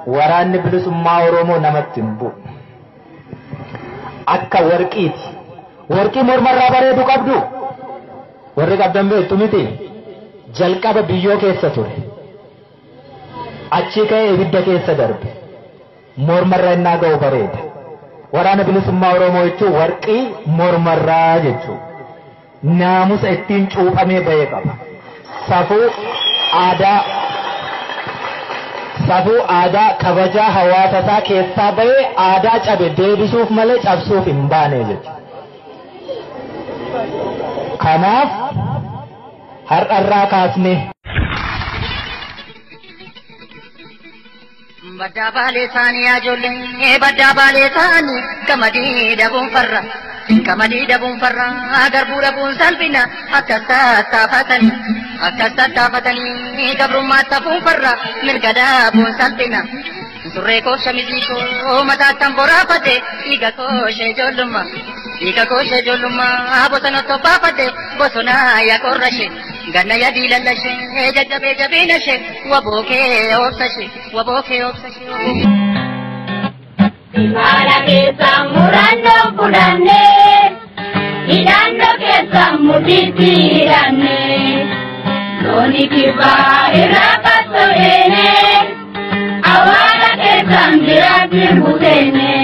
waraanni bilisummaa Oromoo namatti hin bu'u. Akka warqiiti. Warqii mormarraa bareedu qabdu. Warri qabdan beektu miti. Jalqaba biyyoo keessa ture. Achi ka'ee ibidda keessa darbe. Mormarraa innaa ga'u bareeda. Waraana bilisummaa Oromoo jechuun warqii mormarraa jechuudha. Naamusa ittiin cuuphamee bahee qaba. Safuu aadaa kabajaa hawaasa isaa keessaa bahee aadaa cabe deebisuuf malee cabsuuf hin baane jechuudha. Kanaaf har'arraa kaasne. Badda baalee isaanii ijoollee badda baalee isaanii qamadii dhabuun farra. Qamadii dhabuun farra garbuu dhabuun salphina akka tattafatanii gabrummaa tafuun farra mirga dhabuun salphina. Surree koo shamizii koo mataattan boraafate dhiiga koo ishee ijoollummaa bosona tobbaafate bosona yaaqorrashee ganna yadii lalashee jajjabee jabiinashee wabookee obsashee. Imala keessa murannoo fudhannee hidhannoo keessa mudhiitti hidhannee looni kibbaa irraa fassoo'eenee awwaala keessaan jiraatti buuteenee.